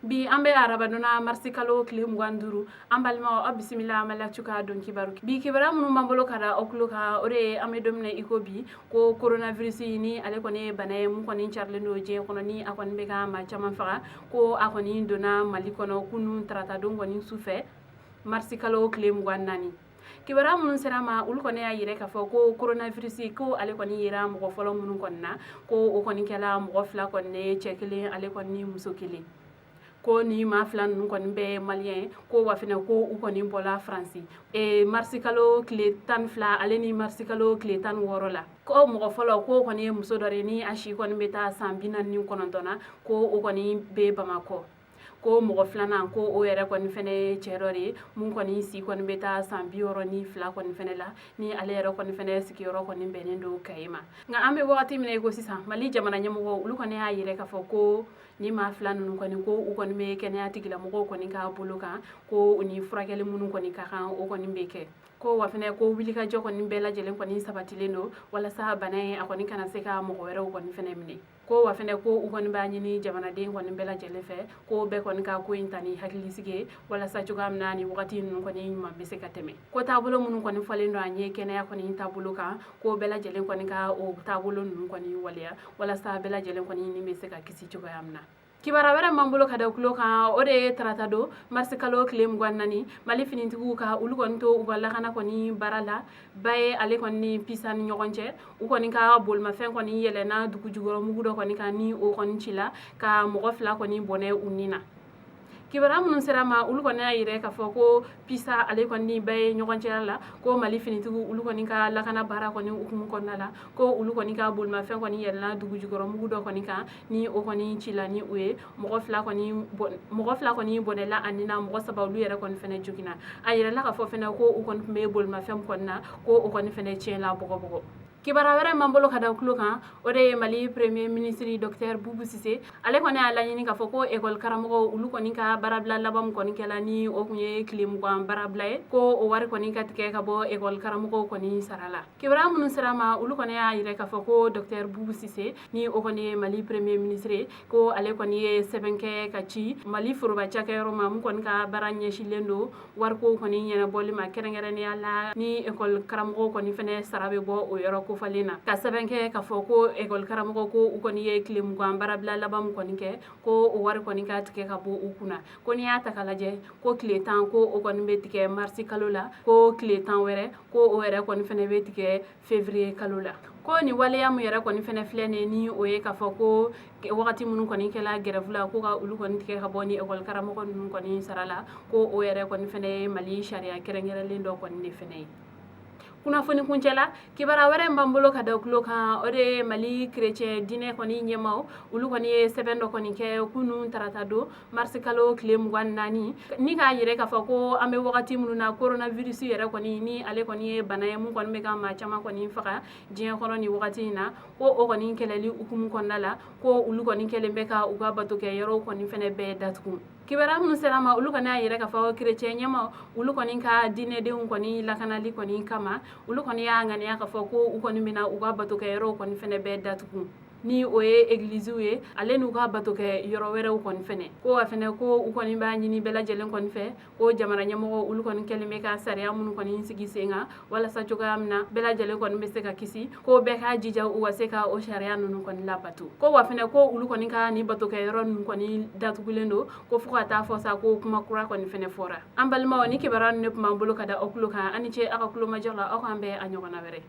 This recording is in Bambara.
bi ambe araba dona marsikalo kile muganduru ambalma o bismillah amala chuka don kibaru bi kibara munu mambolo kada okluka ore ame domne iko bi ko coronavirus ni ale kone banaye mu kone charle no je kono ni akon be ga ma chama faga ko akoni dona malikono kunu trata don koni sufe marsikalo kile mugandani kibara munun serama ul kone ayire ka fo ko coronavirus ko ale koni yira mo folo munun konna ko o koni kala mo fla konne chekile ale koni musokile ko ni ma flan nun koni be malien ko wafina ko u koni bola france e marsikalo kle tan fla ale ni marsikalo kle tan worola ko mo folo ko koni muso dore ni ashi koni beta sambina ni konontona ko o koni be bamako ko mo flana ko o yere koni fene cherori mun koni si koni beta sambioro ni fla koni fene la ni ale yere koni fene sikiro koni benendo kayima nga ambe wakati mine ko sisa mali jamana nyamo ulu koni ayire ka foko ni ma flan nun koni ko u koni me kene atigila mo koni ka buluka ko uni furakele mun koni ka kan o koni beke ko wafene ko wili ka joko ni bela jelen koni sabatilendo wala sa banay akoni kana seka mo ko were koni fene mine ko wafene ko u koni bañi ni jamana den koni bela jele fe ko be koni ka ko intani hakili sige wala sa jogam nani wakati nun koni ma bese ka teme ko tabulo mun koni falendo anye kene akoni tabulo ka ko bela jelen koni ka o tabulo nun koni wala sa bela jelen koni ni bese ka kisi jogam na kibara wera mambulo kada kulo ka ode trata do marsikalo klem gwanani mali finintigu ka ulu konto wala kana koni barala baye ale koni pisan nyogonche u koni ka bolma fen koni yelena dugu jugoro mugudo koni ka ni o koni chila ka mogofla koni bone unina kibara munun serama ulu koni ayire ka foko pisa ale koni baye nyogonche la ko mali finintigu ulu koni ka lakana bara koni ukumu konnala ko ulu koni ka bolma fen koni yelena dugu jugoro mugudo koni ka ni o koni chila ni uye mogofla koni bonela anina mo sababu yere koni fene jugina ayire la ka fo fene ko u koni me bolma fen konna ko o koni fene chela bogo kibara wera mambolo kada kuloka ode mali premier ministre docteur Boubou Cissé ale koni ala nyini ka foko école karamogo ulu koni ka barabla labam koni kala ni o kunye klim ko barabla ko o war koni ka tike ka bo école karamogo koni sarala kibara munun sarama ulu koni ayire ka foko docteur Boubou Cissé ni o koni mali premier ministre ko ale koni sebenke ka ci mali furuba chakero mam koni ka baranye shilendo war ko koni nyena bolima kerengere ni ala ni école karamogo koni fene sarabe bo o yoro falina ka sebenke ka foko école karamogo ko u koni ye klim ko barabla labam koni ke ko o war koni ka tike ka bo ukuna koni ya takalaje ko kletan ko o koni betike marsi kalola ko kletan were ko o were koni fene betike février kalola ko ni waleya mu yere koni fene flene ni o ye ka foko wakati mun koni kala gerevla ko ka ulu koni tike ka boni école karamogo nun koni sarala ko o yere koni fene mali sharia kerengere lindo koni fene kuna foni kuncela kibara were mbambulo kada kulo ka ode mali chrétien dine koni nyemaw ulu koni sebendo koni ke kunu tarata do marsikalo klem gwanani ni ka yire ka fako ame wakati mununa coronavirus yere koni ni ale koni banaye mun koni mega ma chama koni faka jien kono ni wakati na ko o koni keleli ukumu kondala ko ulu koni kelembe ka uga batoke yero koni fene be datku kibara mun serama ulu koni ayire ka fako chrétien nyemaw ulu koni ka dine de un koni lakanali koni kama ulu koni ya ngani ya ka foko u koni mina uga batoke yero koni fene be datuku ni oye église ye ale nu ga batoke yoro were u koni fene ko afene ko u koni ba nyini bela jelen koni fe ko jamana nyamo ulu koni kelime ka sariya mun koni sigi senga wala sa joga amna bela jelen koni be se ka kisi ko be ka jija u wase ka o sharia nu koni la batu ko wafene ko ulu koni ka ni batoke yoro nu koni datuku lendo ko fuka ta fosa ko kuma kura koni fene fora ambalma woni ke baran ne puma bolo kada okulo ka ani che aka kulo majala aka ambe anyogona were